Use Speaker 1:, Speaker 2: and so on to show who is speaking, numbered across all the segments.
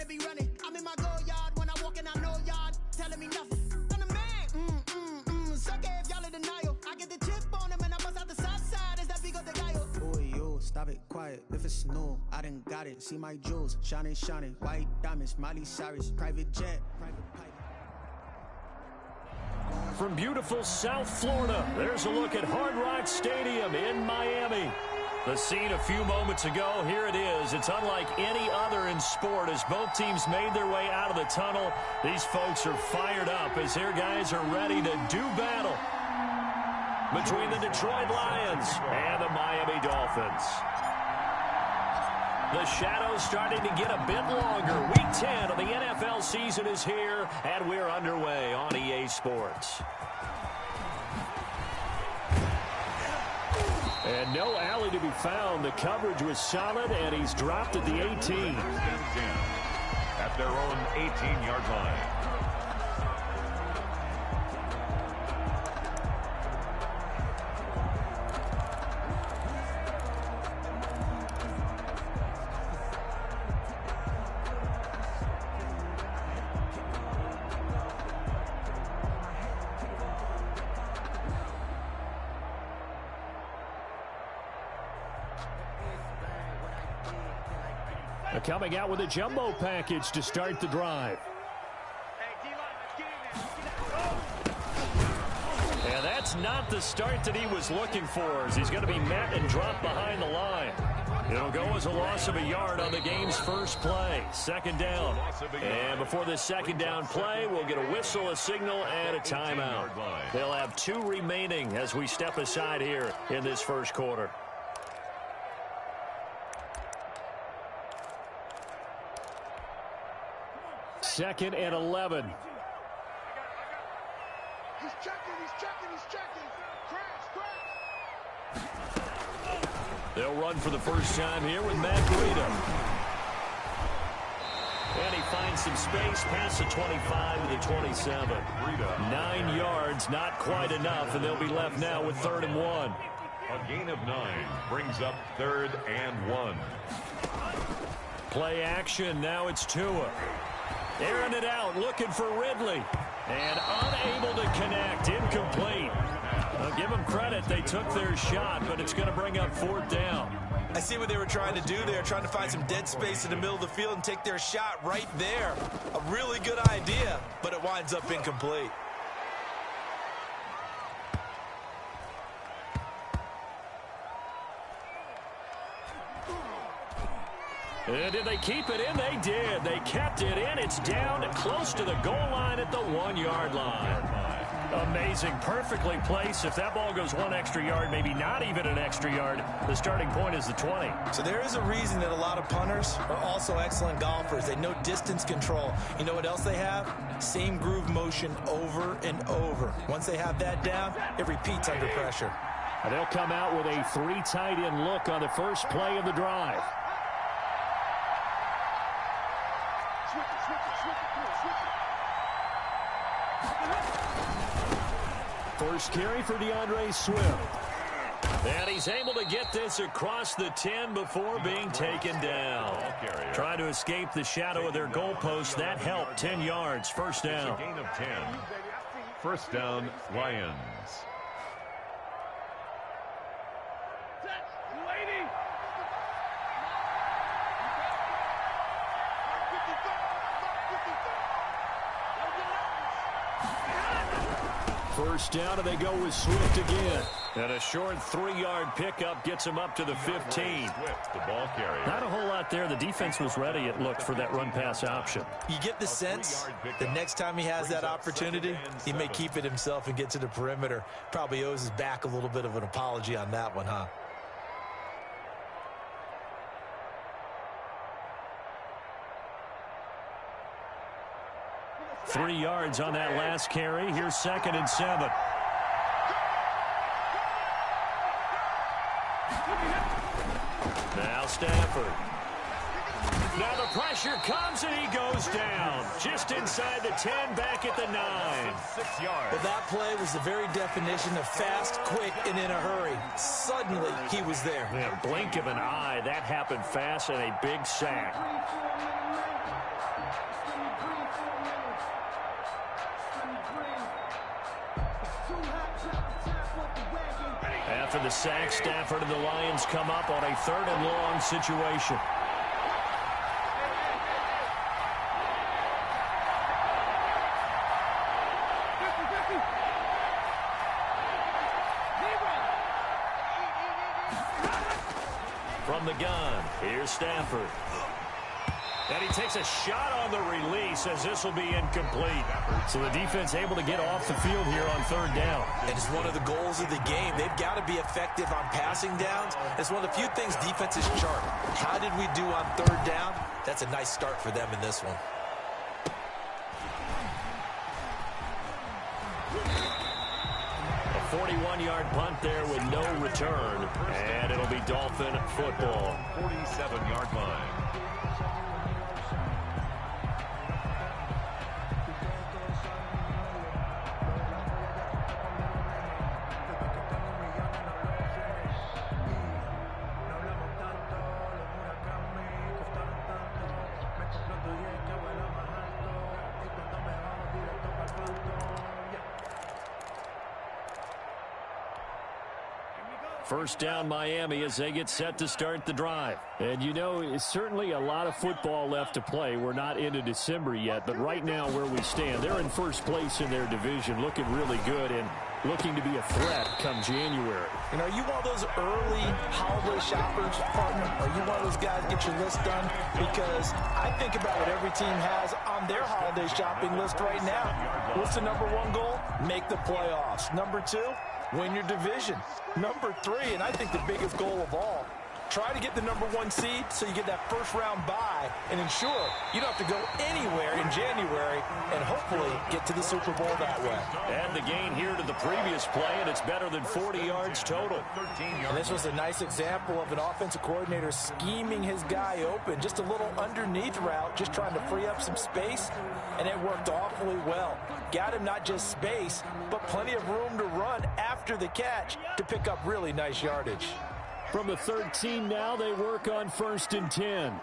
Speaker 1: be running. I'm in my go yard when I walk in, I know y'all telling me nothing. I'm the man. Suck it if y'all in denial. I get the chip on him and I bust out the south side. Is that big of the guy? Oh, yo, stop it, quiet. If it's snow, I done got it. See my jewels, shining, shining. White diamonds, Miley Cyrus, private jet, private pilot.
Speaker 2: From beautiful South Florida, there's a look at Hard Rock Stadium in Miami. The scene a few moments ago, here it is. It's unlike any other in sport as both teams made their way out of the tunnel. These folks are fired up as their guys are ready to do battle between the Detroit Lions and the Miami Dolphins. The shadows starting to get a bit longer. Week 10 of the NFL season is here, and we're underway on EA Sports. And no alley to be found. The coverage was solid, and he's dropped at the 18.
Speaker 3: At their own 18-yard line.
Speaker 2: Coming out with a jumbo package to start the drive. And that's not the start that he was looking for, as he's going to be met and dropped behind the line. It'll go as a loss of a yard on the game's first play. Second down. And before this second down play, we'll get a whistle, a signal, and a timeout. They'll have 2 remaining as we step aside here in this first quarter. Second and 11.
Speaker 4: He's checking. Crash.
Speaker 2: They'll run for the first time here with Matt Breida. And he finds some space past the 25 to the 27. 9 yards, not quite enough, and they'll be left now with 3rd and 1.
Speaker 3: A gain of 9 brings up 3rd and 1.
Speaker 2: Play action, now it's Tua. Airing it out, looking for Ridley. And unable to connect, incomplete. I'll give them credit, they took their shot, but it's going to bring up 4th down.
Speaker 5: I see what they were trying to do. They were trying to find some dead space in the middle of the field and take their shot right there. A really good idea, but it winds up incomplete.
Speaker 2: And did they keep it in? They did. They kept it in. It's down close to the goal line at the 1-yard line. Amazing. Perfectly placed. If that ball goes 1 extra yard, maybe not even an extra yard, the starting point is the 20.
Speaker 5: So there is a reason that a lot of punters are also excellent golfers. They know distance control. You know what else they have? Same groove motion over and over. Once they have that down, it repeats under pressure.
Speaker 2: And they'll come out with a 3 tight end look on the first play of the drive. First carry for DeAndre Swift. And he's able to get this across the 10 before being taken down. Trying to escape the shadow of their goalpost. That helped. 10 yards. First down.
Speaker 3: It's a gain of 10. First down, Lions.
Speaker 2: First down, and they go with Swift again. And a short 3-yard pickup gets him up to the 15.
Speaker 3: Swift, the ball carrier.
Speaker 2: Not a whole lot there. The defense was ready, it looked, for that run-pass option.
Speaker 5: You get the sense the next time he has that opportunity, he may keep it himself and get to the perimeter. Probably owes his back a little bit of an apology on that one, huh?
Speaker 2: Three yards on that last carry. Here's 2nd and 7. Now Stafford. Now the pressure comes and he goes down. Just inside the 10, back at the 9.
Speaker 3: 6 yards.
Speaker 5: Well, that play was the very definition of fast, quick, and in a hurry. Suddenly, he was there.
Speaker 2: Yeah, blink of an eye. That happened fast and a big sack. After the sack, Stafford and the Lions come up on a 3rd and long situation. From the gun, here's Stafford. And he takes a shot on the release as this will be incomplete. So the defense able to get off the field here on 3rd down.
Speaker 5: And it's one of the goals of the game. They've got to be effective on passing downs. It's one of the few things defenses chart. How did we do on 3rd down? That's a nice start for them in this one.
Speaker 2: A 41-yard punt there with no return. And it'll be Dolphin football.
Speaker 3: 47-yard line.
Speaker 2: First down Miami as they get set to start the drive. And you know, it's certainly a lot of football left to play. We're not into December yet, but right now where we stand, they're in first place in their division, looking really good and looking to be a threat come January.
Speaker 5: And are you one of those early holiday shoppers, partner? Are you one of those guys get your list done? Because I think about what every team has on their holiday shopping list right now. What's the #1 goal? Make the playoffs. #2, win your division. #3, and I think the biggest goal of all, try to get the #1 seed so you get that first-round bye and ensure you don't have to go anywhere in January and hopefully get to the Super Bowl that way.
Speaker 2: Add the gain here to the previous play, and it's better than 40 yards total.
Speaker 5: And this was a nice example of an offensive coordinator scheming his guy open. Just a little underneath route, just trying to free up some space, and it worked awfully well. Got him not just space, but plenty of room to run after the catch to pick up really nice yardage.
Speaker 2: From the 13 now, they work on 1st and 10.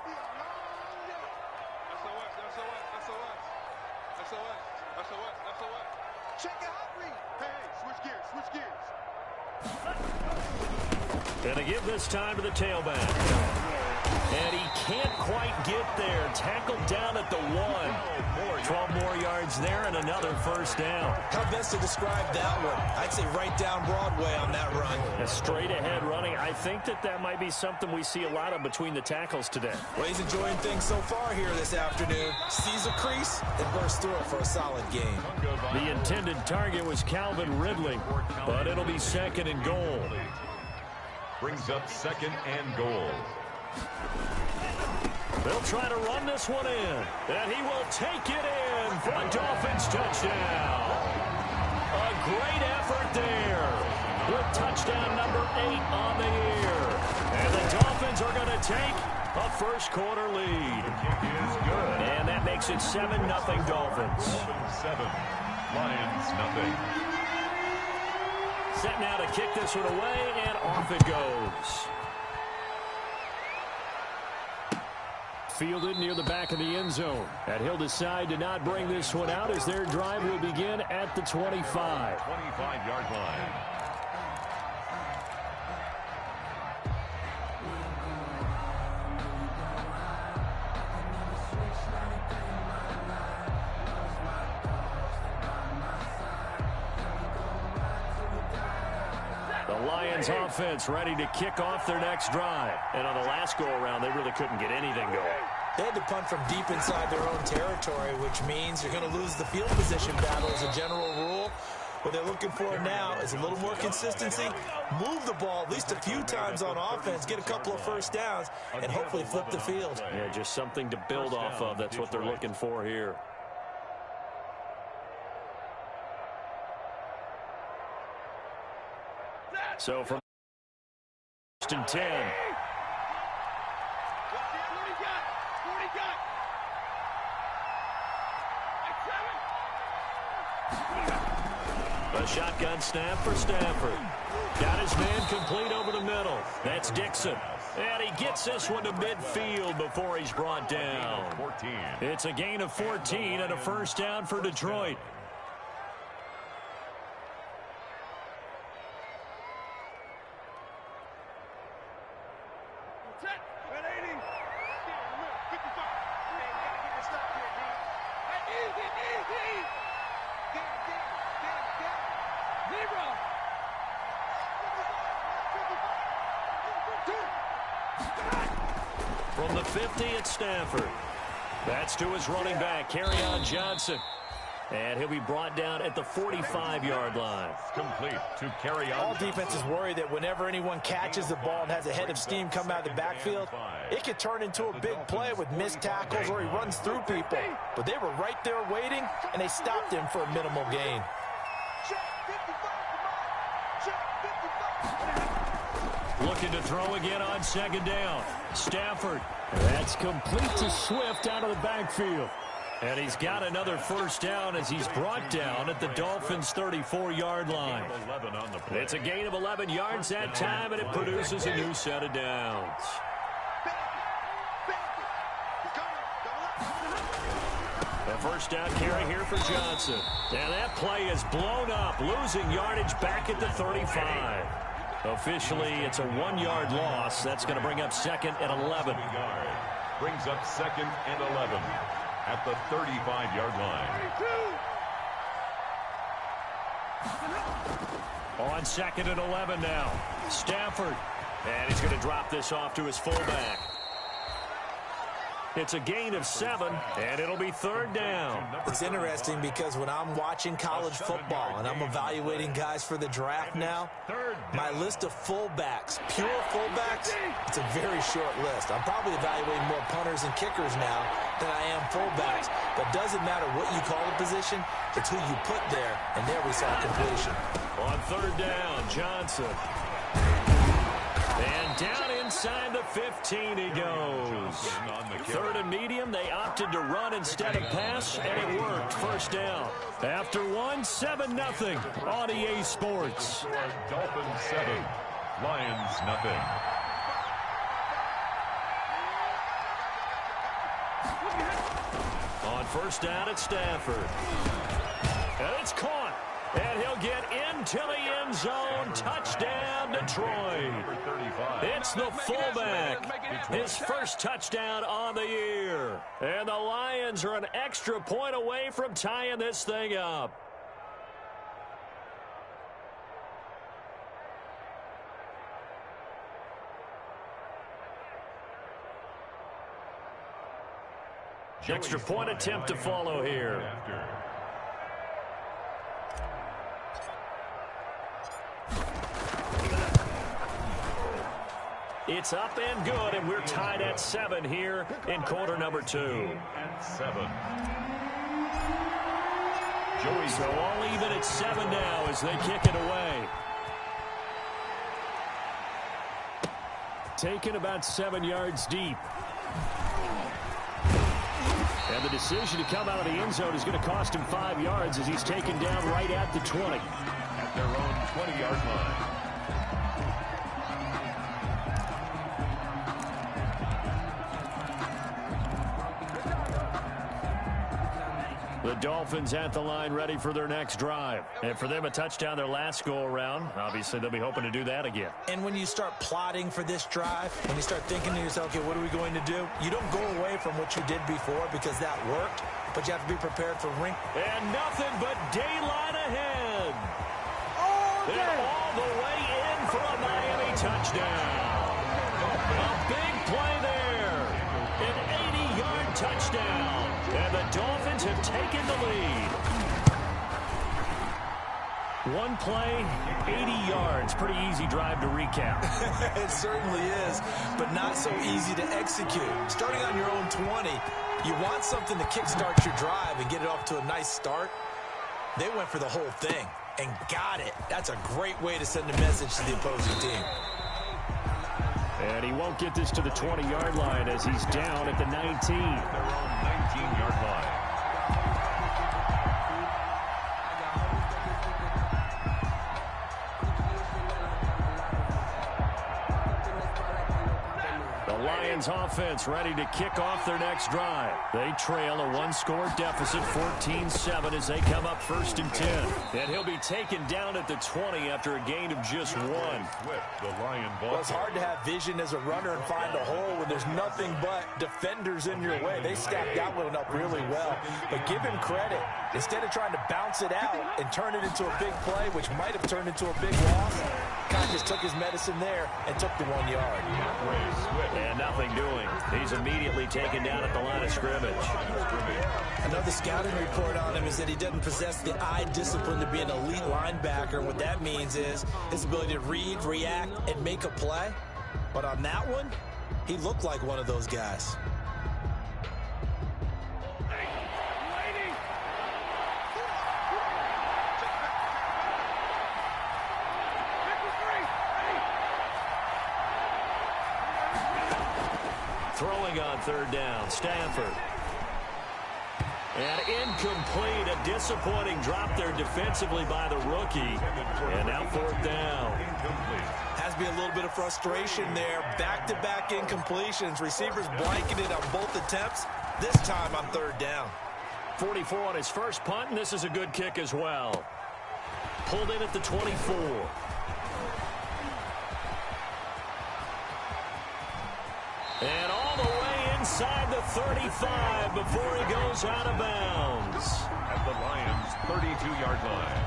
Speaker 4: Check out read. Hey, switch gears.
Speaker 2: And a give this time to the tailback. And he can't quite get there. Tackled down at the 1. 12 more yards there and another first down.
Speaker 5: How best to describe that one? I'd say right down Broadway on that run.
Speaker 2: A straight ahead running. I think that might be something we see a lot of between the tackles today.
Speaker 5: Well, he's enjoying things so far here this afternoon. Sees a crease and bursts through it for a solid game.
Speaker 2: The intended target was Calvin Ridley, but it'll be 2nd and goal.
Speaker 3: Brings up 2nd and goal.
Speaker 2: They'll try to run this one in, and he will take it in for a Dolphins touchdown. A great effort there with touchdown #8 on the year. And the Dolphins are going to take a first-quarter lead.
Speaker 3: The kick is good.
Speaker 2: And that makes it 7-0 Dolphins.
Speaker 3: 7. Lions, nothing.
Speaker 2: Set now to kick this one away, and off it goes. Fielded near the back of the end zone. And he'll decide to not bring this one out as their drive will begin at the 25.
Speaker 3: 25-yard line.
Speaker 2: The Lions offense ready to kick off their next drive. And on the last go-around, they really couldn't get anything going.
Speaker 5: They had to punt from deep inside their own territory, which means you're going to lose the field position battle as a general rule. What they're looking for now is a little more consistency, move the ball at least a few times on offense, get a couple of first downs, and hopefully flip the field.
Speaker 2: Yeah, just something to build off of. That's what they're looking for here. So from 1st and 10. A shotgun snap for Stafford. Got his man complete over the middle. That's Dixon. And he gets this one to midfield before he's brought down. It's a gain of 14 and a first down for Detroit. From the 50, it's Stafford. That's to his running back, Kerryon Johnson. And he'll be brought down at the 45-yard line.
Speaker 3: Complete to Kerryon.
Speaker 5: All defenses worry that whenever anyone catches the ball and has a head of steam come out of the backfield, it could turn into a big play with missed tackles or he runs through people. But they were right there waiting, and they stopped him for a minimal gain.
Speaker 2: Looking to throw again on second down. Stafford. That's complete to Swift out of the backfield. And he's got another first down as he's brought down at the Dolphins' 34-yard line. It's a gain of 11 yards that time, and it produces a new set of downs. A first down carry here for Johnson. And that play is blown up, losing yardage back at the 35. Officially, it's a 1-yard loss. That's going to bring up second and 11.
Speaker 3: Brings up second and 11 at the 35-yard line.
Speaker 2: On second and 11 now. Stafford. And he's going to drop this off to his fullback. It's a gain of 7, and it'll be third down.
Speaker 5: It's interesting because when I'm watching college football and I'm evaluating guys for the draft now, my list of fullbacks, pure fullbacks, it's a very short list. I'm probably evaluating more punters and kickers now than I am fullbacks. But it doesn't matter what you call the position, it's who you put there, and there we saw completion.
Speaker 2: On third down, Johnson. And down inside the 15 he goes. Third and medium, they opted to run instead of pass, and it worked. First down. After one, 7-0 on EA Sports.
Speaker 3: Dolphins 7, Lions nothing.
Speaker 2: On first down, it's Stafford. And it's caught. And he'll get into the end zone. Touchdown, Detroit. It's the fullback. His first touchdown on the year. And the Lions are an extra point away from tying this thing up. Extra point attempt to follow here. It's up and good, and we're tied at 7 here in quarter number 2.
Speaker 3: At 7.
Speaker 2: So all even at 7 now as they kick it away. Taken about 7 yards deep. And the decision to come out of the end zone is going to cost him 5 yards as he's taken down right at the 20.
Speaker 3: At their own 20-yard line.
Speaker 2: The Dolphins at the line ready for their next drive. And for them, a touchdown their last go-around. Obviously, they'll be hoping to do that again.
Speaker 5: And when you start plotting for this drive, when you start thinking to yourself, okay, what are we going to do? You don't go away from what you did before because that worked, but you have to be prepared for
Speaker 2: And nothing but daylight ahead. And all the way in for a Miami touchdown. A big play there. An 80-yard touchdown. And the Dolphins have taken the lead. One play, 80 yards. Pretty easy drive to recap.
Speaker 5: It certainly is, but not so easy to execute. Starting on your own 20, you want something to kickstart your drive and get it off to a nice start. They went for the whole thing and got it. That's a great way to send a message to the opposing team.
Speaker 2: And he won't get this to the 20-yard line as he's down at the 19.
Speaker 3: Their own 19-yard line.
Speaker 2: Lions offense ready to kick off their next drive. They trail a one-score deficit, 14-7, as they come up 1st and 10. And he'll be taken down at the 20 after a gain of just 1.
Speaker 3: The Lion ball.
Speaker 5: Well, it's hard to have vision as a runner and find a hole when there's nothing but defenders in your way. They stacked that one up really well. But give him credit. Instead of trying to bounce it out and turn it into a big play, which might have turned into a big loss, Kai just took his medicine there and took the 1 yard.
Speaker 2: And nothing doing. He's immediately taken down at the line of scrimmage.
Speaker 5: Another scouting report on him is that he doesn't possess the eye discipline to be an elite linebacker. And what that means is his ability to read, react, and make a play. But on that one, he looked like one of those guys.
Speaker 2: Throwing on 3rd down, Stafford. And incomplete, a disappointing drop there defensively by the rookie. And now 4th down.
Speaker 5: Has to be a little bit of frustration there. Back-to-back incompletions. Receivers blanketed on both attempts. This time on 3rd down.
Speaker 2: 44 on his first punt, and this is a good kick as well. Pulled in at the 24. And all the way inside the 35 before he goes out of bounds.
Speaker 3: At the Lions' 32-yard line.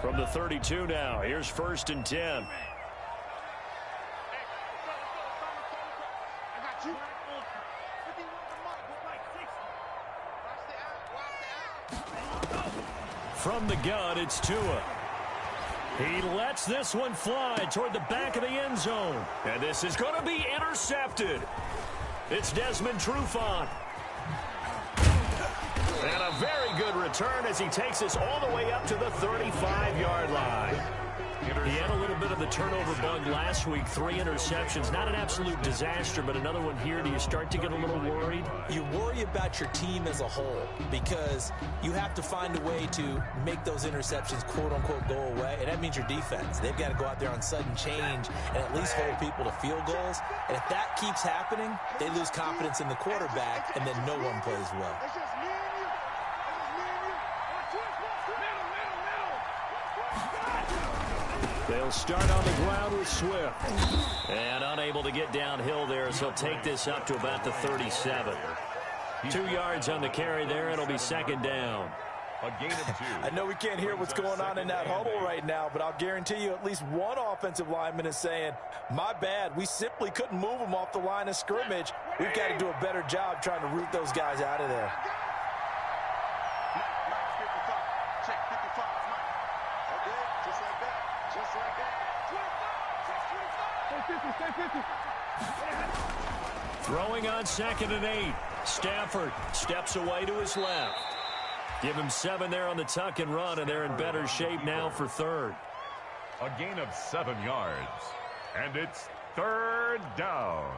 Speaker 2: From the 32 now, here's 1st and 10. From the gun, it's Tua. He lets this one fly toward the back of the end zone. And this is going to be intercepted. It's Desmond Trufant. And a very good return as he takes us all the way up to the 35-yard line. He had a little bit of the turnover bug last week, 3 interceptions. Not an absolute disaster, but another one here. Do you start to get a little worried?
Speaker 5: You worry about your team as a whole because you have to find a way to make those interceptions, quote-unquote, go away, and that means your defense. They've got to go out there on sudden change and at least hold people to field goals. And if that keeps happening, they lose confidence in the quarterback, and then no one plays well.
Speaker 2: They'll start on the ground with Swift. And unable to get downhill there as he'll take this up to about the 37. 2 yards on the carry there. It'll be 2nd down.
Speaker 3: A gain of 2.
Speaker 5: I know we can't hear what's going on in that huddle right now, but I'll guarantee you at least one offensive lineman is saying, my bad, we simply couldn't move them off the line of scrimmage. We've got to do a better job trying to root those guys out of there.
Speaker 2: Throwing on 2nd and 8. Stafford steps away to his left. Give him 7 there on the tuck and run, and they're in better shape now for 3rd.
Speaker 3: A gain of 7 yards. And it's 3rd down.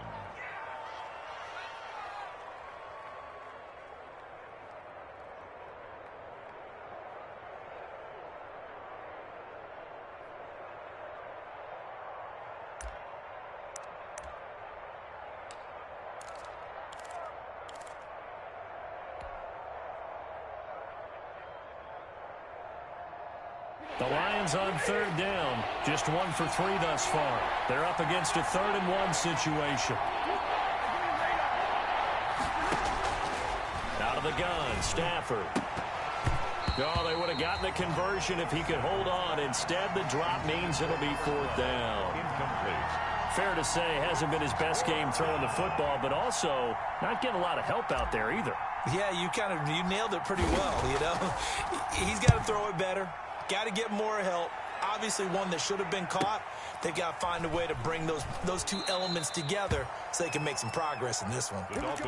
Speaker 2: The Lions on 3rd down. Just 1 for 3 thus far. They're up against a 3rd and 1 situation. Out of the gun, Stafford. Oh, they would have gotten the conversion if he could hold on. Instead, the drop means it'll be 4th down.
Speaker 3: Incomplete.
Speaker 2: Fair to say, hasn't been his best game throwing the football, but also not getting a lot of help out there either.
Speaker 5: Yeah, you nailed it pretty well, you know. He's got to throw it better. Got to get more help. Obviously one that should have been caught. They got to find a way to bring those two elements together so they can make some progress in this one.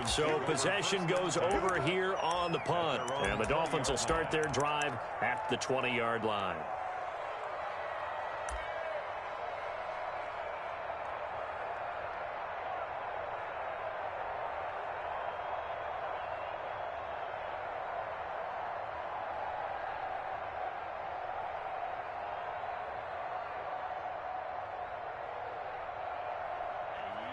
Speaker 2: So possession goes over here on the punt. And the Dolphins will start their drive at the 20-yard line.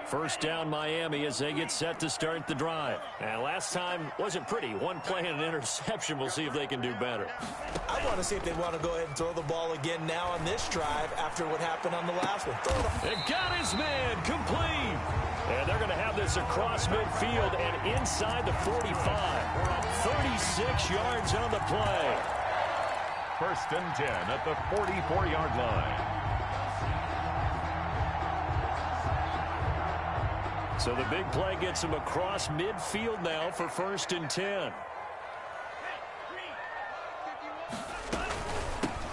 Speaker 2: First down Miami as they get set to start the drive. And last time wasn't pretty. One play and an interception. We'll see if they can do better.
Speaker 5: I want to see if they want to go ahead and throw the ball again now on this drive after what happened on the last one.
Speaker 2: And got his man complete. And they're going to have this across midfield and inside the 45. 36 yards on the play.
Speaker 3: First and 10 at the 44-yard line.
Speaker 2: So the big play gets him across midfield now for first and 10.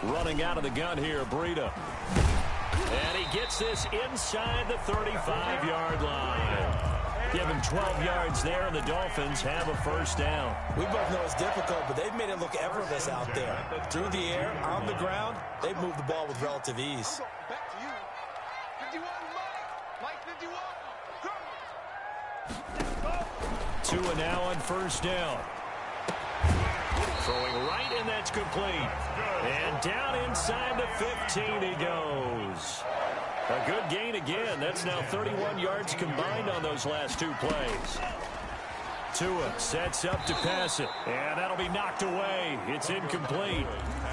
Speaker 2: Running out of the gun here, Breida. And he gets this inside the 35-yard line. Give him 12 yards there, and the Dolphins have a first down.
Speaker 5: We both know it's difficult, but they've made it look effortless out there. Through the air, on the ground, they've moved the ball with relative ease.
Speaker 4: Back to you. 51, Mike 51.
Speaker 2: 2 and now on first down. Throwing right, and that's complete. And down inside the 15 he goes. A good gain again. That's now 31 yards combined on those last two plays. Tua sets up to pass it. And that'll be knocked away. It's incomplete.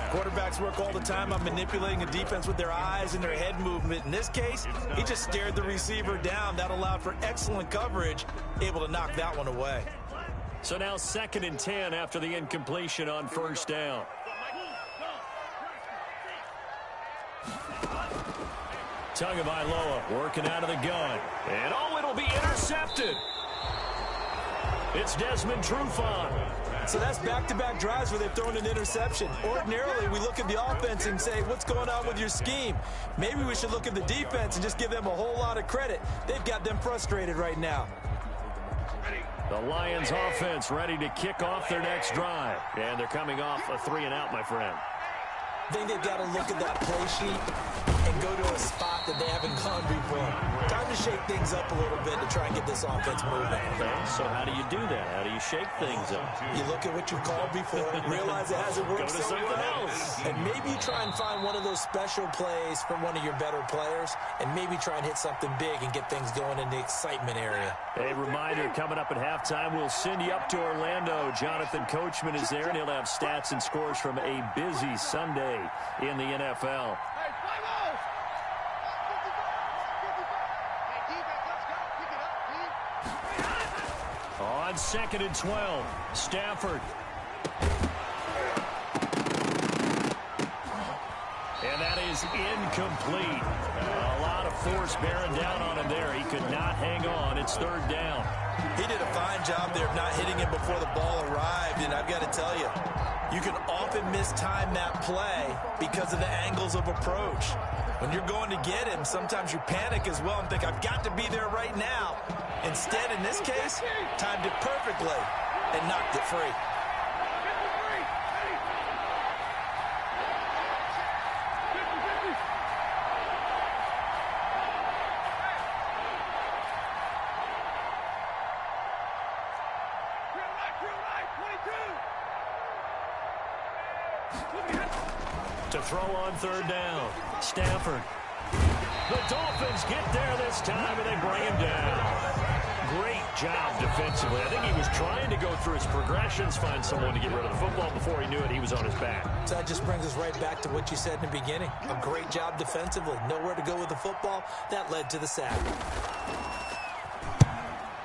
Speaker 5: Quarterbacks work all the time on manipulating a defense with their eyes and their head movement. In this case, he just stared the receiver down. That allowed for excellent coverage, able to knock that one away.
Speaker 2: So now 2nd and 10 after the incompletion on first down. Tagovailoa working out of the gun. And oh, it'll be intercepted. It's Desmond Trufant.
Speaker 5: So that's back-to-back drives where they've thrown an interception. Ordinarily, we look at the offense and say, what's going on with your scheme? Maybe we should look at the defense and just give them a whole lot of credit. They've got them frustrated right now.
Speaker 2: The Lions offense ready to kick off their next drive. And they're coming off a 3-and-out, my friend.
Speaker 5: I think they've got to look at that play sheet and go to a spot that they haven't gone before. Time to shake things up a little bit to try and get this offense moving.
Speaker 2: Okay, so how do you do that? How do you shake things up?
Speaker 5: You look at what you've called before, realize it hasn't worked
Speaker 2: Go to something else.
Speaker 5: And maybe you try and find one of those special plays from one of your better players, and maybe try and hit something big and get things going in the excitement area.
Speaker 2: A reminder, coming up at halftime, we'll send you up to Orlando. Jonathan Coachman is there, and he'll have stats and scores from a busy Sunday in the NFL.
Speaker 4: Hey, play ball. 55. Hey, defense, let's go. Pick it up, team.
Speaker 2: On 2nd and 12, Stafford. And that is incomplete. A lot of force bearing down on him there. He could not hang on. It's 3rd down.
Speaker 5: He did a fine job there of not hitting him before the ball arrived, and I've got to tell you, you can often mistime that play because of the angles of approach. When you're going to get him, sometimes you panic as well and think, I've got to be there right now. Instead, in this case, timed it perfectly and knocked it free.
Speaker 2: To throw on 3rd down, Stafford. The Dolphins get there this time, and they bring him down. Great job defensively. I think he was trying to go through his progressions, find someone to get rid of the football. Before he knew it, he was on his back.
Speaker 5: So that just brings us right back to what you said in the beginning. A great job defensively. Nowhere to go with the football. That led to the sack.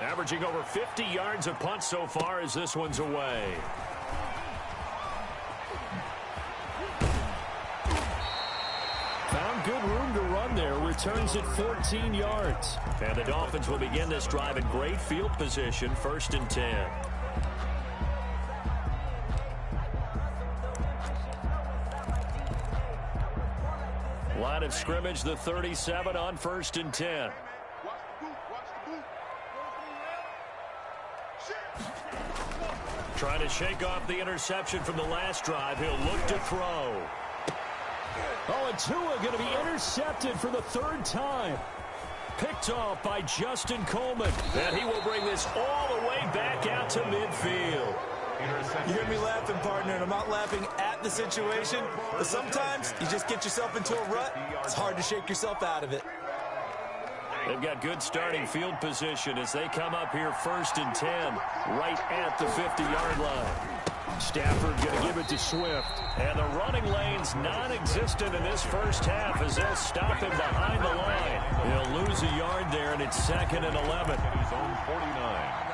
Speaker 2: Averaging over 50 yards a punt so far as this one's away. Found good room to run there. Returns at 14 yards. And the Dolphins will begin this drive in great field position. 1st and 10. line of scrimmage, the 37 on 1st and 10.
Speaker 4: Watch the boot. Watch the boot.
Speaker 2: Trying to shake off the interception from the last drive. He'll look to throw. Oh, and Tua going to be intercepted for the 3rd time. Picked off by Justin Coleman. And he will bring this all the way back out to midfield.
Speaker 5: You hear me laughing, partner, and I'm not laughing at the situation. But sometimes you just get yourself into a rut. It's hard to shake yourself out of it.
Speaker 2: They've got good starting field position as they come up here 1st and 10, right at the 50-yard line. Stafford going to give it to Swift. And the running lane's non-existent in this first half as they'll stop him behind the line. He'll lose a yard there, and it's 2nd and 11.
Speaker 3: His own 49.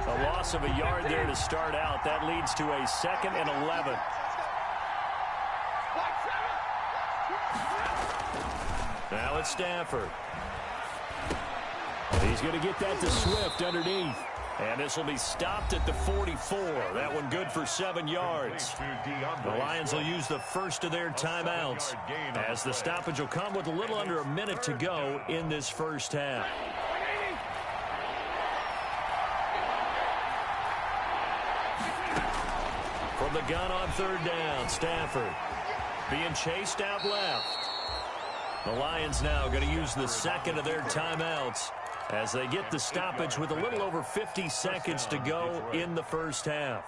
Speaker 2: A loss of a yard there to start out. That leads to a 2nd and 11. Now it's Stafford. He's going to get that to Swift underneath. And this will be stopped at the 44. That one good for 7 yards. The Lions will use the first of their timeouts as the stoppage will come with a little under a minute to go in this first half. From the gun on 3rd down, Stafford being chased out left. The Lions now going to use the second of their timeouts as they get the stoppage with a little over 50 seconds to go in the first half.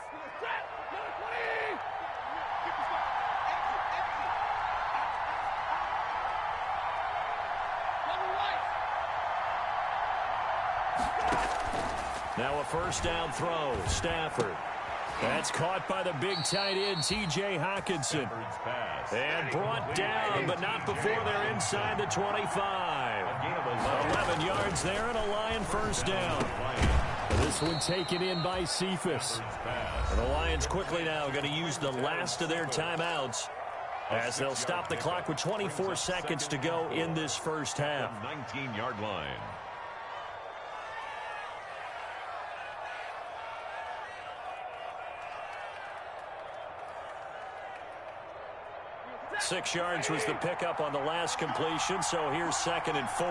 Speaker 2: Now a 1st down throw, Stafford. That's caught by the big tight end, T.J. Hockenson. And brought down, but not before they're inside the 25. 11 yards there and a Lion 1st down. This one taken in by Cephas. And the Lions quickly now going to use the last of their timeouts as they'll stop the clock with 24 seconds to go in this first half.
Speaker 3: 19-yard line.
Speaker 2: Six yards was the pickup on the last completion, so here's 2nd and 4.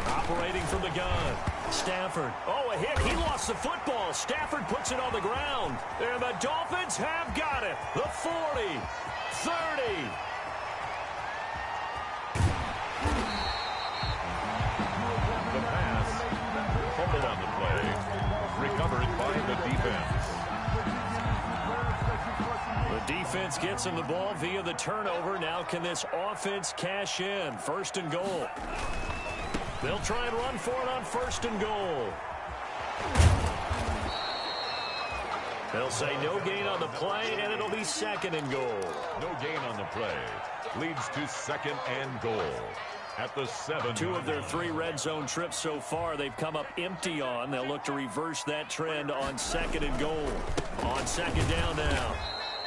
Speaker 2: Operating from the gun, Stafford. Oh, a hit. He lost the football. Stafford puts it on the ground. And the Dolphins have got it. The 40, 30.
Speaker 3: Fumbled on the play. Recovered by the defense.
Speaker 2: The defense gets him the ball via the turnover. Now can this offense cash in? 1st and goal. They'll try and run for it on 1st and goal. They'll say no gain on the play, and it'll be 2nd and goal.
Speaker 3: No gain on the play. Leads to 2nd and goal. At the 7.
Speaker 2: 2 of their 3 red zone trips so far they've come up empty on. They'll look to reverse that trend on 2nd and goal. On 2nd down now,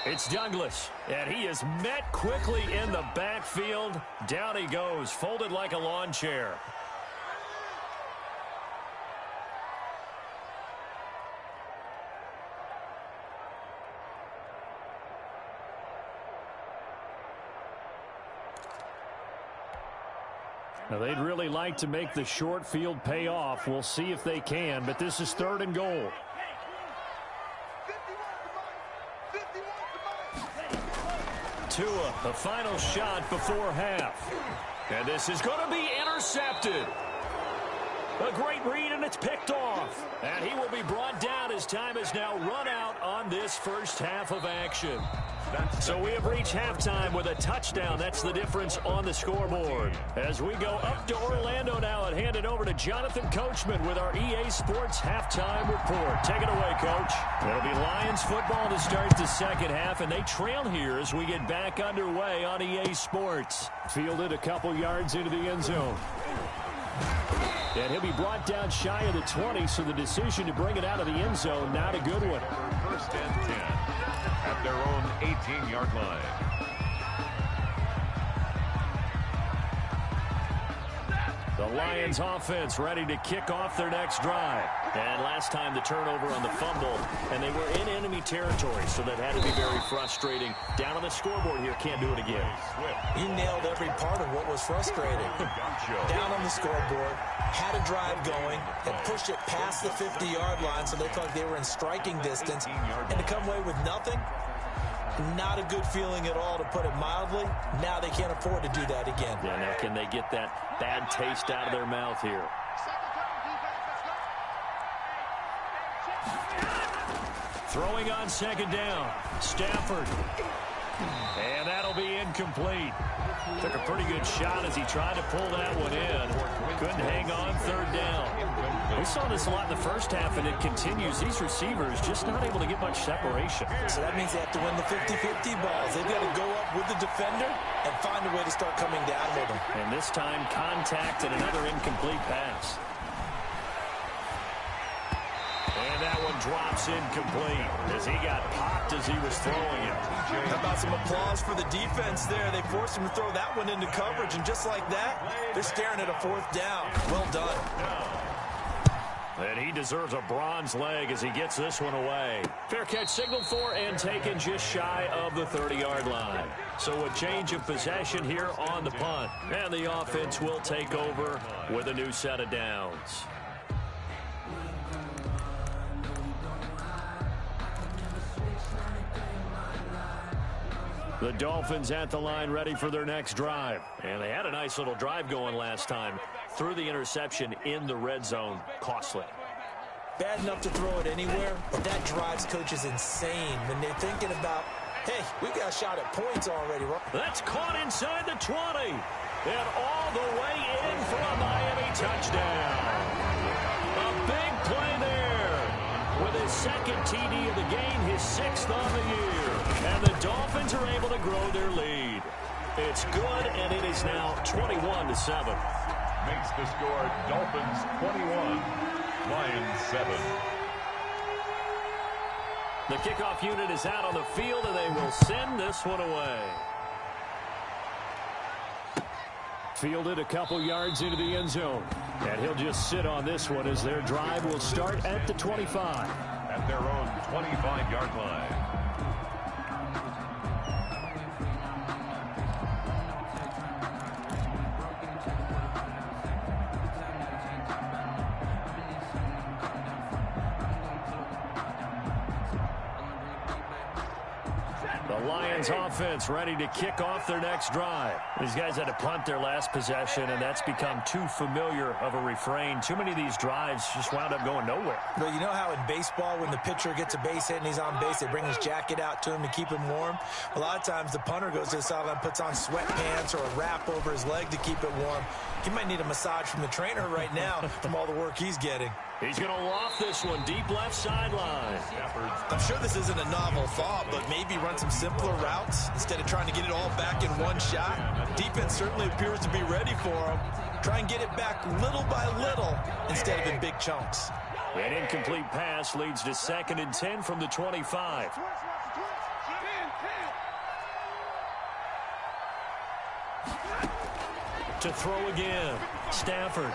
Speaker 2: it's Douglas. And he is met quickly in the backfield. Down he goes, folded like a lawn chair. Now, they'd really like to make the short field pay off. We'll see if they can, but this is 3rd and goal. Tua, the final shot before half. And this is going to be intercepted. A great read, and it's picked off. And he will be brought down as time has now run out on this first half of action. So we have reached halftime with a touchdown. That's the difference on the scoreboard. As we go up to Orlando now and hand it over to Jonathan Coachman with our EA Sports halftime report. Take it away, Coach. It'll be Lions football to start the second half, and they trail here as we get back underway on EA Sports. Fielded a couple yards into the end zone. And he'll be brought down shy of the 20, so the decision to bring it out of the end zone, not a good one.
Speaker 3: 1st and 10 at their own 18-yard line.
Speaker 2: The Lions offense ready to kick off their next drive. And last time the turnover on the fumble, and they were in enemy territory, so that had to be very frustrating. Down on the scoreboard here, can't do it again.
Speaker 5: He nailed every part of what was frustrating. Down on the scoreboard, had a drive going, had pushed it past the 50-yard line, so they thought they were in striking distance, and to come away with nothing, not a good feeling at all, to put it mildly. Now they can't afford to do that again.
Speaker 2: Yeah, now can they get that bad taste out of their mouth here? Throwing on second down. Stafford. And that'll be incomplete. Took a pretty good shot as he tried to pull that one in. Couldn't hang on third down. We saw this a lot in the first half, and it continues. These receivers just not able to get much separation.
Speaker 5: So that means they have to win the 50-50 balls. They've got to go up with the defender and find a way to start coming down with them.
Speaker 2: And this time, contact and another incomplete pass. And that one drops incomplete as he got popped as he was throwing it.
Speaker 5: How about some applause for the defense there? They forced him to throw that one into coverage, and just like that, they're staring at a fourth down. Well done.
Speaker 2: And he deserves a bronze leg as he gets this one away. Fair catch signaled for and taken just shy of the 30-yard line. So a change of possession here on the punt. And the offense will take over with a new set of downs. The Dolphins at the line ready for their next drive. And they had a nice little drive going last time. Threw the interception in the red zone. Costly.
Speaker 5: Bad enough to throw it anywhere, but that drives coaches insane when they're thinking about, hey, we got a shot at points already.
Speaker 2: That's caught inside the 20. And all the way in for a Miami touchdown. A big play there. With his second TD of the game, his sixth on the year. And the Dolphins are able to grow their lead. It's good, and it is now 21-7.
Speaker 3: Makes the score Dolphins 21, Lions 7.
Speaker 2: The kickoff unit is out on the field, and they will send this one away. Fielded a couple yards into the end zone. And he'll just sit on this one as their drive will start at the 25.
Speaker 3: At their own 25-yard line.
Speaker 2: The Lions offense ready to kick off their next drive. These guys had to punt their last possession, and that's become too familiar of a refrain. Too many of these drives just wound up going nowhere.
Speaker 5: But you know how in baseball, when the pitcher gets a base hit and he's on base, they bring his jacket out to him to keep him warm? A lot of times the punter goes to the sideline, puts on sweatpants or a wrap over his leg to keep it warm. He might need a massage from the trainer right now from all the work he's getting.
Speaker 2: He's going to loft this one deep left sideline.
Speaker 5: I'm sure this isn't a novel thought, but maybe run some simpler routes instead of trying to get it all back in one shot. Defense certainly appears to be ready for him. Try and get it back little by little instead of in big chunks.
Speaker 2: An incomplete pass leads to 2nd and 10 from the 25. To throw again, Stafford.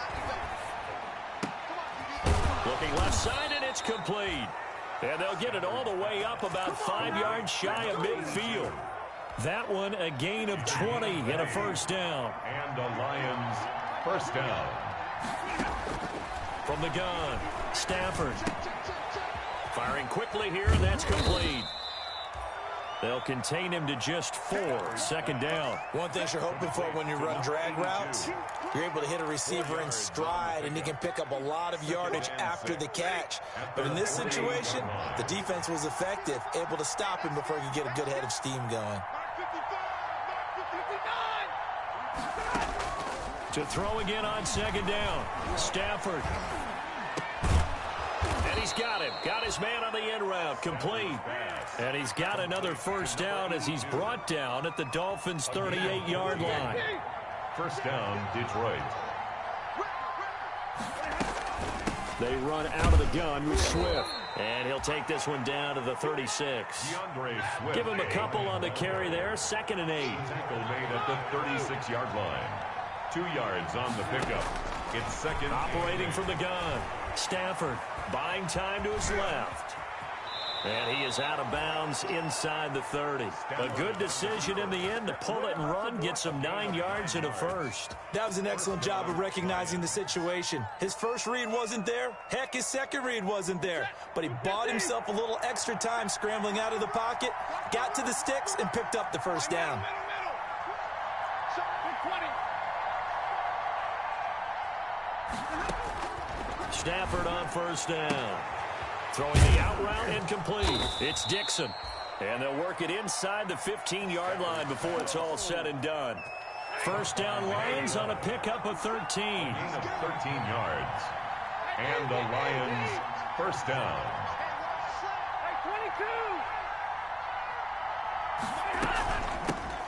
Speaker 2: Looking left side, and it's complete. And they'll get it all the way up about 5 yards shy of midfield. That one a gain of 20 and a first down.
Speaker 3: And the Lions first down.
Speaker 2: From the gun, Stafford. Firing quickly here, and that's complete. They'll contain him to just 4. 2nd down.
Speaker 5: One thing you're hoping for when you run drag routes, you're able to hit a receiver in stride, and he can pick up a lot of yardage after the catch. But in this situation, the defense was effective, able to stop him before he could get a good head of steam going.
Speaker 2: To throw again on 2nd down, Stafford. And he's got him. Got his man on the end route. Complete. And he's got another first down as he's brought down at the Dolphins' 38-yard line.
Speaker 3: First down, Detroit.
Speaker 2: They run out of the gun with Swift. And he'll take this one down to the 36. Give him a couple on the carry there. 2nd and 8.
Speaker 3: Tackle made at the 36-yard line. 2 yards on the pickup. It's second.
Speaker 2: Operating from the gun. Stafford buying time to his left. And he is out of bounds inside the 30. A good decision in the end to pull it and run, gets him 9 yards and a first.
Speaker 5: That was an excellent job of recognizing the situation. His first read wasn't there. Heck, his second read wasn't there. But he bought himself a little extra time scrambling out of the pocket, got to the sticks, and picked up the first down.
Speaker 2: Stafford on first down. Throwing the out route incomplete. It's Dixon. And they'll work it inside the 15-yard line before it's all said and done. First down Lions on a pickup of 13.
Speaker 3: Gain of 13 yards. And the Lions first down.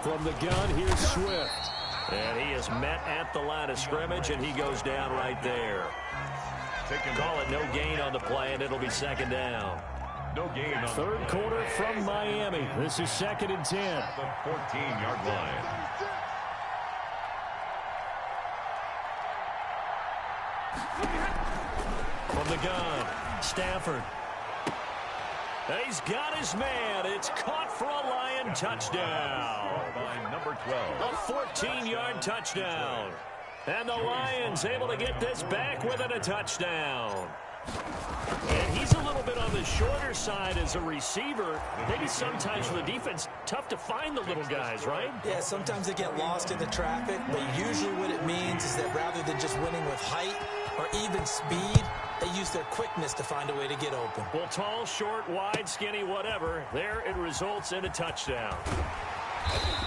Speaker 2: From the gun, here's Swift. And he is met at the line of scrimmage, and he goes down right there. Call it no gain on the play, and it'll be second down.
Speaker 3: No gain on
Speaker 2: third quarter from Miami. This is second and 10.
Speaker 3: The 14-yard line.
Speaker 2: From the gun, Stafford. He's got his man. It's caught for a Lion touchdown.
Speaker 3: By number 12.
Speaker 2: A 14-yard touchdown. And the Lions able to get this back within a touchdown. And he's a little bit on the shorter side as a receiver. Maybe sometimes for the defense, tough to find the little guys, right?
Speaker 5: Yeah, sometimes they get lost in the traffic, but usually what it means is that rather than just winning with height or even speed, they use their quickness to find a way to get open.
Speaker 2: Well, tall, short, wide, skinny, whatever, there it results in a touchdown.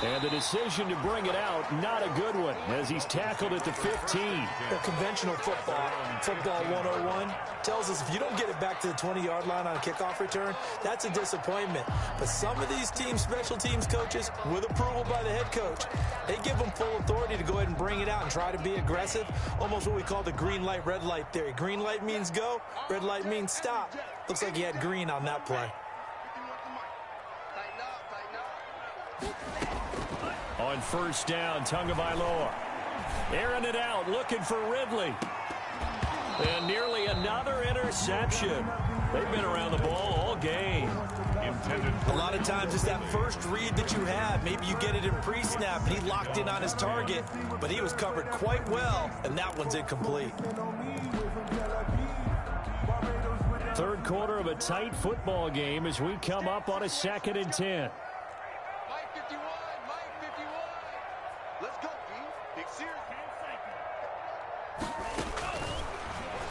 Speaker 2: And the decision to bring it out, not a good one, as he's tackled at the 15.
Speaker 5: Well, conventional football 101, tells us if you don't get it back to the 20-yard line on a kickoff return, that's a disappointment. But some of these teams, special teams coaches, with approval by the head coach, they give them full authority to go ahead and bring it out and try to be aggressive, almost what we call the green light, red light theory. Green light means go, red light means stop. Looks like he had green on that play.
Speaker 2: On first down, Tagovailoa. Airing it out, looking for Ridley. And nearly another interception. They've been around the ball all game.
Speaker 5: A lot of times it's that first read that you have. Maybe you get it in pre-snap, and he locked in on his target, but he was covered quite well, and that one's incomplete.
Speaker 2: Third quarter of a tight football game as we come up on a second and 10.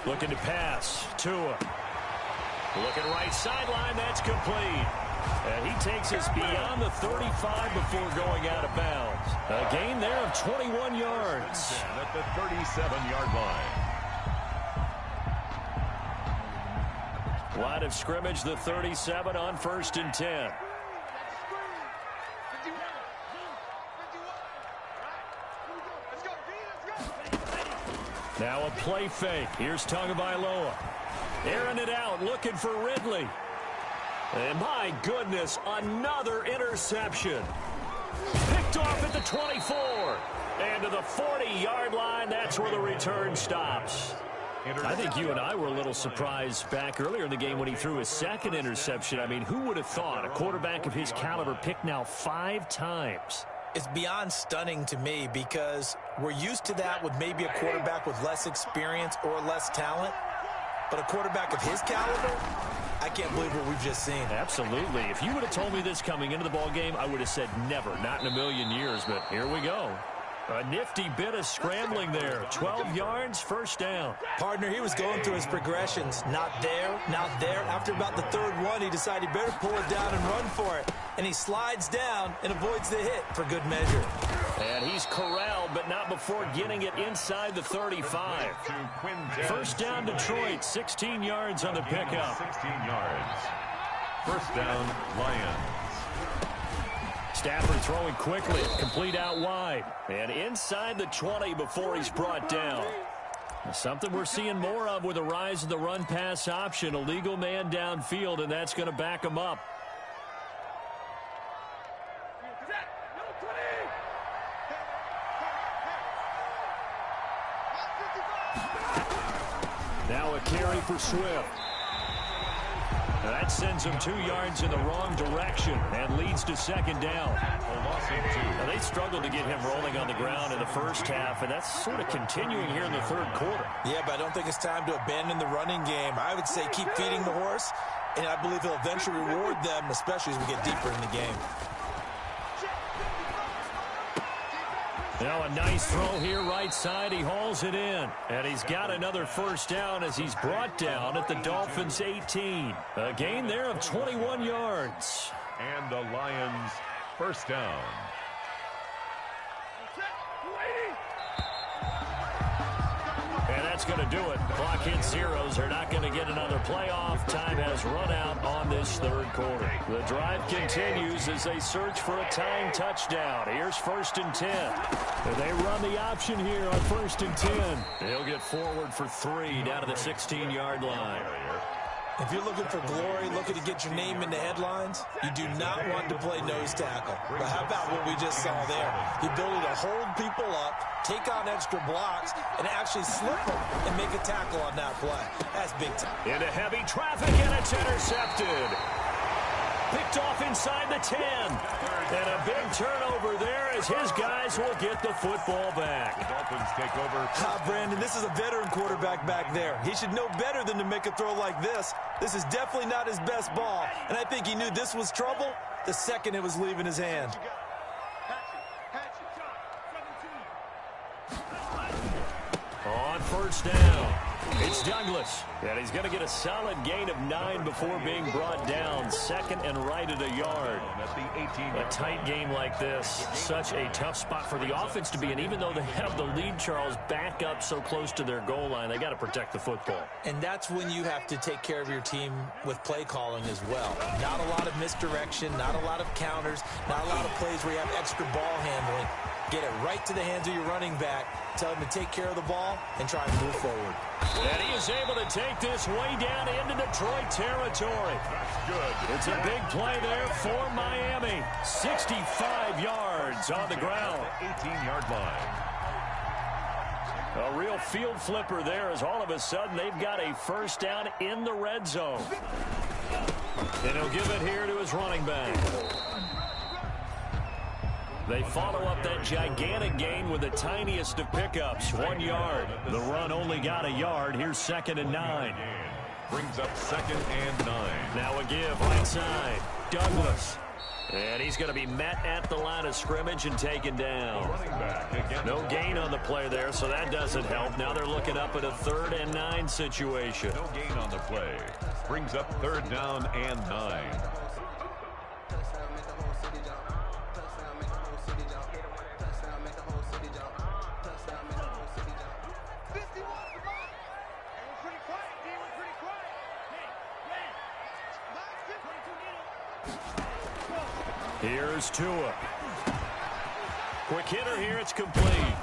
Speaker 2: Looking to pass. Tua. Looking right sideline. That's complete. And he takes us beyond the 35 before going out of bounds. A gain there of 21 yards.
Speaker 3: At the 37-yard line.
Speaker 2: Line of scrimmage, the 37 on first and 10. Now a play fake. Here's Tagovailoa. Airing it out, looking for Ridley. And my goodness, another interception. Picked off at the 24. And to the 40-yard line, that's where the return stops. I think you and I were a little surprised back earlier in the game when he threw his second interception. I mean, who would have thought a quarterback of his caliber picked now 5 times?
Speaker 5: It's beyond stunning to me because we're used to that with maybe a quarterback with less experience or less talent. But a quarterback of his caliber, I can't believe what we've just seen.
Speaker 2: Absolutely. If you would have told me this coming into the ball game, I would have said never, not in a million years. But here we go. A nifty bit of scrambling there. 12 yards, first down.
Speaker 5: Partner, he was going through his progressions. Not there, not there. After about the third one, he decided he better pull it down and run for it. And he slides down and avoids the hit for good measure.
Speaker 2: And he's corralled, but not before getting it inside the 35. First down, Detroit. 16 yards on the pickup.
Speaker 3: 16 yards. First down, Lions.
Speaker 2: Stafford throwing quickly, complete out wide, and inside the 20 before he's brought down. Something we're seeing more of with the rise of the run-pass option, a legal man downfield, and that's going to back him up. for Swift. That sends them 2 yards in the wrong direction and leads to second down. Now, they struggled to get him rolling on the ground in the first half, and that's sort of continuing here in the third quarter.
Speaker 5: Yeah, but I don't think it's time to abandon the running game. I would say keep feeding the horse, and I believe he'll eventually reward them, especially as we get deeper in the game.
Speaker 2: Now a nice throw here right side. He hauls it in. And he's got another first down as he's brought down at the Dolphins' 18. A gain there of 21 yards.
Speaker 3: And the Lions first down.
Speaker 2: And that's going to do it. Clock hits zeros. They're not going to get another playoff. Time has run out on this third quarter. The drive continues as they search for a tying touchdown. Here's 1st and 10. They run the option here on 1st and 10. He'll get forward for 3 down to the 16-yard line.
Speaker 5: If you're looking for glory, looking to get your name in the headlines, you do not want to play nose tackle. But how about what we just saw there? The ability to hold people up, take on extra blocks, and actually slip them and make a tackle on that play. That's big time.
Speaker 2: Into heavy traffic, and it's intercepted. Picked off inside the 10. And a big turnover there as his guys will get the football back.
Speaker 3: The Dolphins take over.
Speaker 5: Brandon, this is a veteran quarterback back there. He should know better than to make a throw like this. This is definitely not his best ball. And I think he knew this was trouble the second it was leaving his hand.
Speaker 2: On first down, it's Douglas. And he's going to get a solid gain of 9 before being brought down. 2nd and right at a yard. A tight game like this, such a tough spot for the offense to be in. Even though they have the lead, Charles, back up so close to their goal line, they got to protect the football.
Speaker 5: And that's when you have to take care of your team with play calling as well. Not a lot of misdirection, not a lot of counters, not a lot of plays where you have extra ball handling. Get it right to the hands of your running back. Tell him to take care of the ball and try and move forward.
Speaker 2: And he is able to take this way down into Detroit territory.
Speaker 3: Good.
Speaker 2: It's a big play there for Miami. 65 yards on the ground.
Speaker 3: 18-yard line.
Speaker 2: A real field flipper there as all of a sudden they've got a first down in the red zone. And he'll give it here to his running back. They follow up that gigantic gain with the tiniest of pickups, 1 yard. The run only got a yard. Here's 2nd and 9.
Speaker 3: Brings up 2nd and 9.
Speaker 2: Now a give right side. Douglas. And he's going to be met at the line of scrimmage and taken down.
Speaker 3: Running back again.
Speaker 2: No gain on the play there, so that doesn't help. Now they're looking up at a 3rd and 9 situation.
Speaker 3: No gain on the play. Brings up 3rd down and 9.
Speaker 2: Here's Tua. Quick hitter here, it's complete.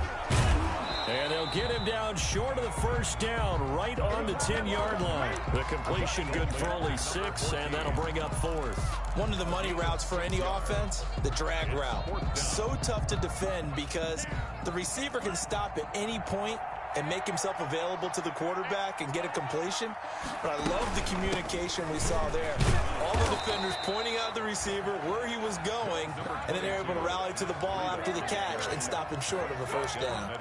Speaker 2: And they'll get him down short of the first down, right on the 10-yard line. The completion good for only 6, and that'll bring up 4th.
Speaker 5: One of the money routes for any offense, the drag route. So tough to defend because the receiver can stop at any point and make himself available to the quarterback and get a completion. But I love the communication we saw there. All the defenders pointing out the receiver where he was going, and then they're able to rally to the ball after the catch and stop him short of a first down.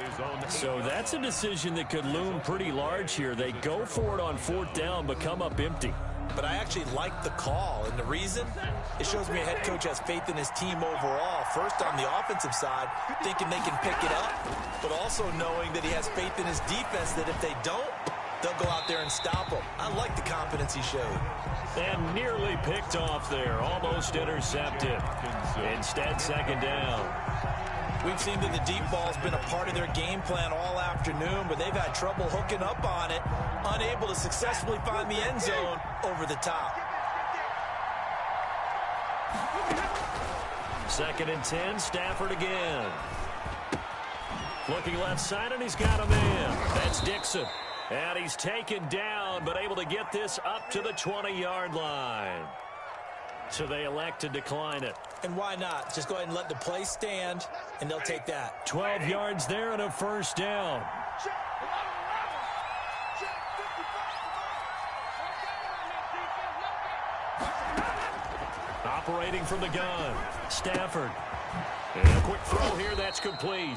Speaker 2: So that's a decision that could loom pretty large here. They go for it on 4th down, but come up empty.
Speaker 5: But I actually like the call, and the reason? It shows me a head coach has faith in his team overall. First, on the offensive side, thinking they can pick it up, but also knowing that he has faith in his defense that if they don't, they'll go out there and stop them. I like the confidence he showed.
Speaker 2: And nearly picked off there, almost intercepted. Instead, 2nd down.
Speaker 5: We've seen that the deep ball's been a part of their game plan all afternoon, but they've had trouble hooking up on it, unable to successfully find the end zone over the top.
Speaker 2: 2nd and 10, Stafford again. Looking left side, and he's got a man. That's Dixon. And he's taken down, but able to get this up to the 20-yard line. So they elect to decline it.
Speaker 5: And why not? Just go ahead and let the play stand, and they'll take that.
Speaker 2: 12 yards there and a first down. Operating from the gun, Stafford. And a quick throw here, that's complete.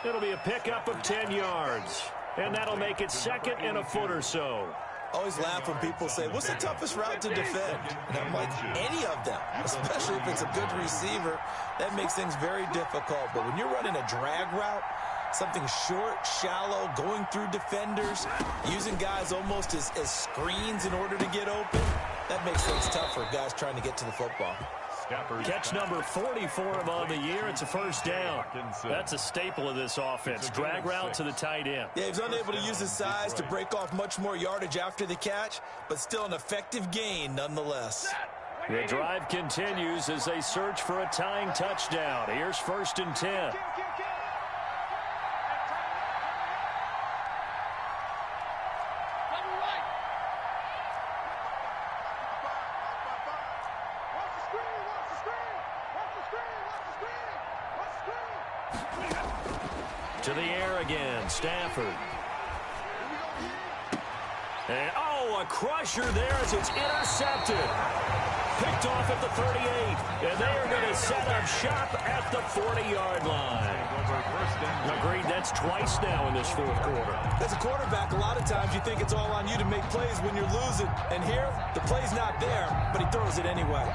Speaker 2: It'll be a pickup of 10 yards. And that'll make it second and a foot or so.
Speaker 5: Always laugh when people say, what's the toughest route to defend? And I'm like, any of them, especially if it's a good receiver. That makes things very difficult. But when you're running a drag route, something short, shallow, going through defenders, using guys almost as screens in order to get open, that makes things tough for guys trying to get to the football.
Speaker 2: Catch number 40 for him on the year. It's a first down. That's a staple of this offense. Drag route to the tight end.
Speaker 5: Yeah, he's unable to use his size to break off much more yardage after the catch, but still an effective gain nonetheless.
Speaker 2: The drive continues as they search for a tying touchdown. Here's 1st and 10. To the air again, Stafford. And, a crusher there as it's intercepted. Picked off at the 38. And they are going to set up shop at the 40-yard line. Agreed, that's twice now in this fourth quarter.
Speaker 5: As a quarterback, a lot of times you think it's all on you to make plays when you're losing. And here, the play's not there, but he throws it anyway.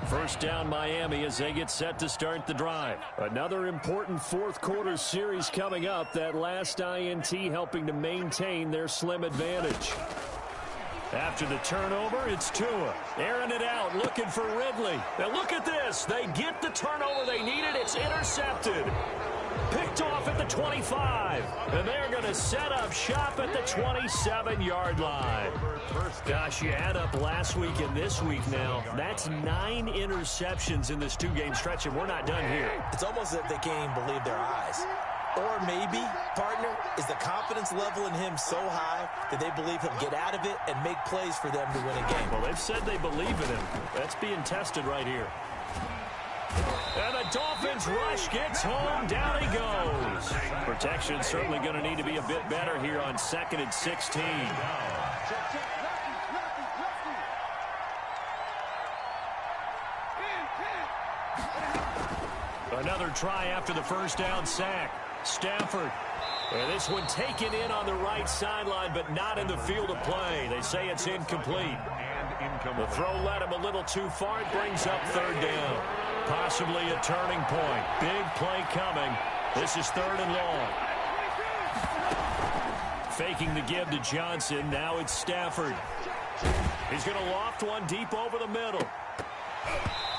Speaker 2: First down Miami as they get set to start the drive. Another important fourth quarter series coming up. That last INT helping to maintain their slim advantage. After the turnover, it's Tua. Airing it out, looking for Ridley. Now look at this. They get the turnover they needed. It's intercepted. Picked off at the 25. And they're going to set up shop at the 27-yard line. Gosh, you add up last week and this week now. That's 9 interceptions in this two-game stretch, and we're not done here.
Speaker 5: It's almost as if they can't even believe their eyes. Or maybe, partner, is the confidence level in him so high that they believe he'll get out of it and make plays for them to win a game.
Speaker 2: Well, they've said they believe in him. That's being tested right here. And the Dolphins rush gets home. Down he goes. Protection certainly going to need to be a bit better here on 2nd and 16. Another try after the first down sack. Stafford. And this one taken in on the right sideline, but not in the field of play. They say it's incomplete. The throw led him a little too far. It brings up 3rd down. Possibly a turning point. Big play coming. This is 3rd and long. Faking the give to Johnson. Now it's Stafford. He's going to loft one deep over the middle.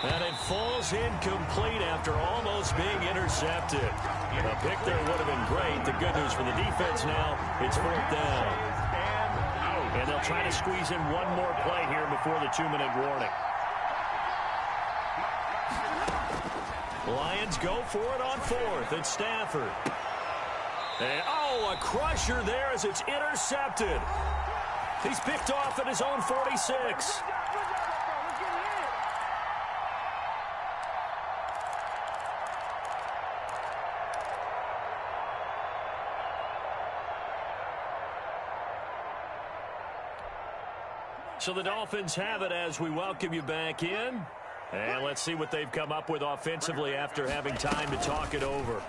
Speaker 2: And it falls incomplete after almost being intercepted. A pick there would have been great. The good news for the defense now, it's 4th down. And they'll try to squeeze in one more play here before the 2-minute warning. Lions go for it on 4th. It's Stafford. And, a crusher there as it's intercepted. He's picked off at his own 46. So the Dolphins have it as we welcome you back in. And let's see what they've come up with offensively after having time to talk it over.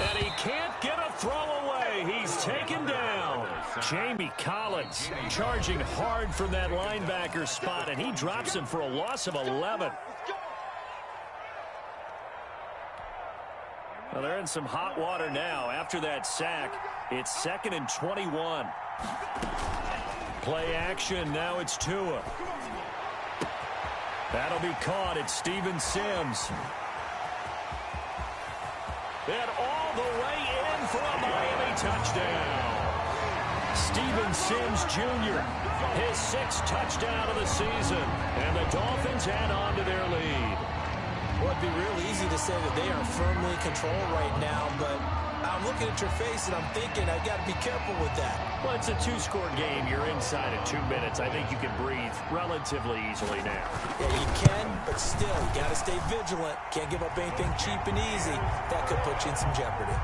Speaker 2: And he can't get a throw away. He's taken down. Jamie Collins charging hard from that linebacker spot, and he drops him for a loss of 11. Well, they're in some hot water now. After that sack, it's 2nd and 21. Play action. Now it's Tua. That'll be caught. It's Steven Sims. And all the way in for a Miami touchdown. Steven Sims Jr., his 6th touchdown of the season. And the Dolphins add on to their lead.
Speaker 5: Well, it'd be real easy to say that they are firmly in control right now, but I'm looking at your face and I'm thinking I got to be careful with that.
Speaker 2: Well, it's a 2-score game. You're inside of 2 minutes. I think you can breathe relatively easily now.
Speaker 5: Yeah, you can, but But still, you got to stay vigilant. Can't give up anything cheap and easy. That could put you in some jeopardy.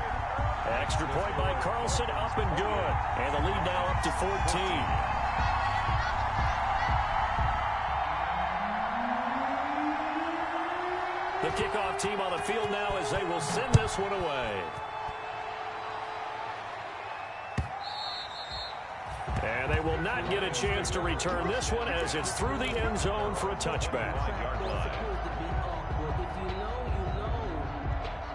Speaker 2: Extra point by Carlson, up and good. And the lead now up to 14. The kickoff team on the field now as they will send this one away. And they will not get a chance to return this one as it's through the end zone for a touchback.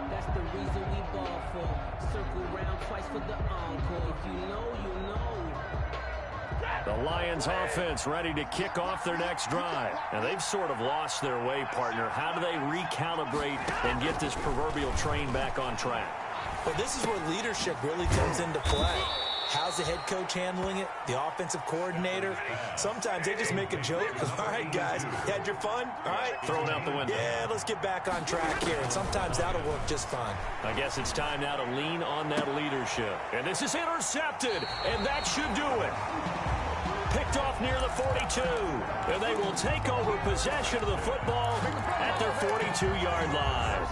Speaker 6: That's the reason we ball for. Circle round twice for the encore. If you know, you know.
Speaker 2: The Lions offense ready to kick off their next drive. And they've sort of lost their way, partner. How do they recalibrate and get this proverbial train back on track?
Speaker 5: Well, this is where leadership really comes into play. How's the head coach handling it? The offensive coordinator? Sometimes they just make a joke. All right, guys, you had your fun? All right.
Speaker 2: Throw it out the window.
Speaker 5: Yeah, let's get back on track here. And sometimes that'll work just fine.
Speaker 2: I guess it's time now to lean on that leadership. And this is intercepted, and that should do it. Picked off near the 42. And they will take over possession of the football at their 42-yard line.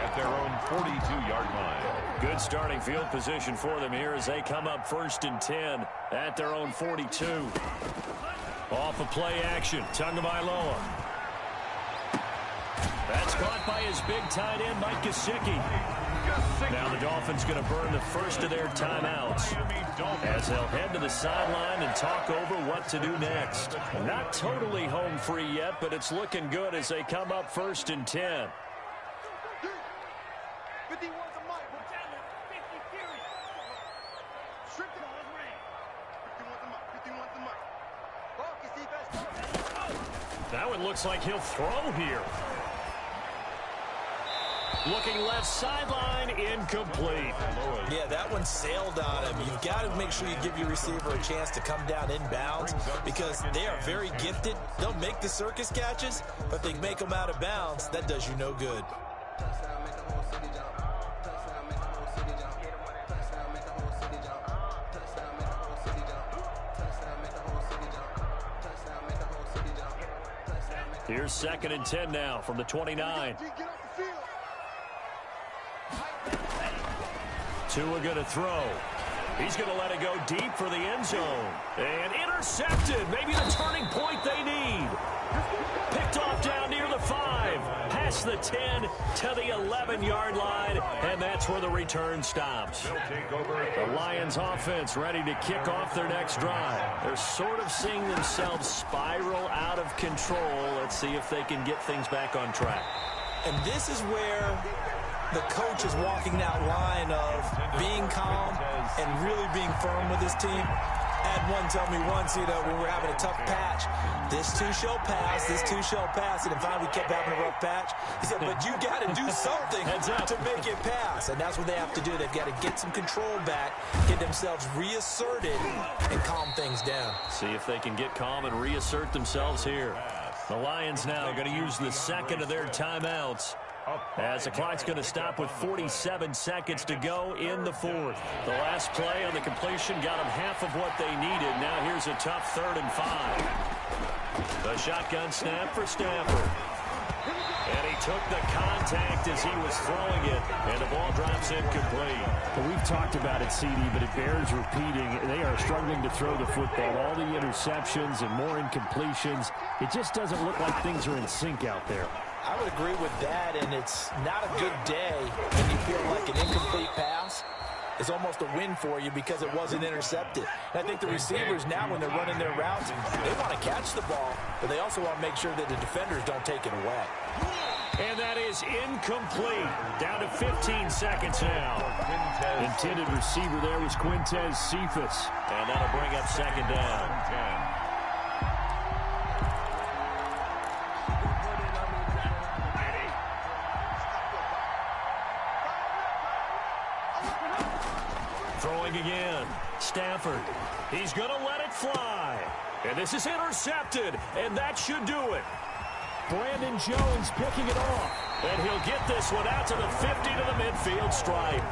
Speaker 3: At their own 42-yard line.
Speaker 2: Good starting field position for them here as they come up 1st and 10 at their own 42. Off of play action, Tagovailoa. That's caught by his big tight end, Mike Gesicki. Now the Dolphins going to burn the first of their timeouts as they'll head to the sideline and talk over what to do next. Not totally home free yet, but it's looking good as they come up 1st and 10. Now it looks like he'll throw here. Looking left sideline, incomplete.
Speaker 5: Yeah, that one sailed on him. You've got to make sure you give your receiver a chance to come down inbounds because they are very gifted. They'll make the circus catches, but if they make them out of bounds, that does you no good.
Speaker 2: Here's 2nd and 10 now from the 29. Tua going to throw. He's going to let it go deep for the end zone. And intercepted. Maybe the turning point they need. Picked off down near the 5. Past the 10 to the 11-yard line. And that's where the return stops. The Lions offense ready to kick off their next drive. They're sort of seeing themselves spiral out of control. Let's see if they can get things back on track.
Speaker 5: And this is where the coach is walking that line of being calm and really being firm with his team. Had one tell me once, when we were having a tough patch, this too shall pass, this too shall pass. And finally we kept having a rough patch. He said, but you got to do something to make it pass. And that's what they have to do. They've got to get some control back, get themselves reasserted, and calm things down.
Speaker 2: See if they can get calm and reassert themselves here. The Lions now going to use the 2nd of their timeouts as the clock's going to stop with 47 seconds to go in the 4th. The last play on the completion got them half of what they needed. Now here's a tough 3rd and 5. The shotgun snap for Stafford. And he took the contact as he was throwing it, and the ball drops incomplete.
Speaker 7: Well, we've talked about it, CD, but it bears repeating. They are struggling to throw the football. All the interceptions and more incompletions. It just doesn't look like things are in sync out there.
Speaker 5: I would agree with that, and it's not a good day when you feel like an incomplete pass is almost a win for you because it wasn't intercepted. And I think the receivers now, when they're running their routes, they want to catch the ball, but they also want to make sure that the defenders don't take it away.
Speaker 2: And that is incomplete. Down to 15 seconds now.
Speaker 7: Intended receiver there was Quintez Cephas.
Speaker 2: And that'll bring up 2nd down. Throwing again. Stafford. He's going to let it fly. And this is intercepted. And that should do it.
Speaker 7: Brandon Jones picking it off.
Speaker 2: And he'll get this one out to the 50 to the midfield stripe.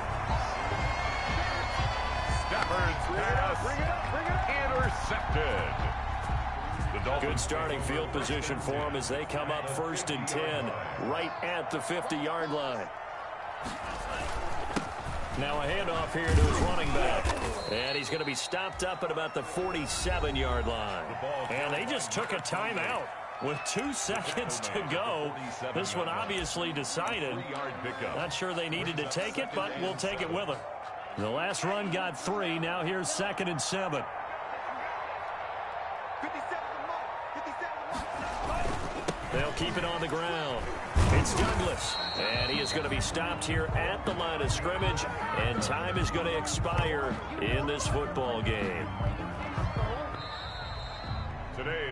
Speaker 3: Stafford's pass intercepted. The
Speaker 2: Good starting field position for them as they come up 1st and 10 right at the 50-yard line. Now a handoff here to his running back. And he's going to be stopped up at about the 47-yard line. And they just took a timeout with 2 seconds to go. This one obviously decided. Not sure they needed to take it, but we'll take it with them. The last run got 3. Now here's 2nd and 7. They'll keep it on the ground. It's Douglas, and he is going to be stopped here at the line of scrimmage, and time is going to expire in this football game.
Speaker 3: Today.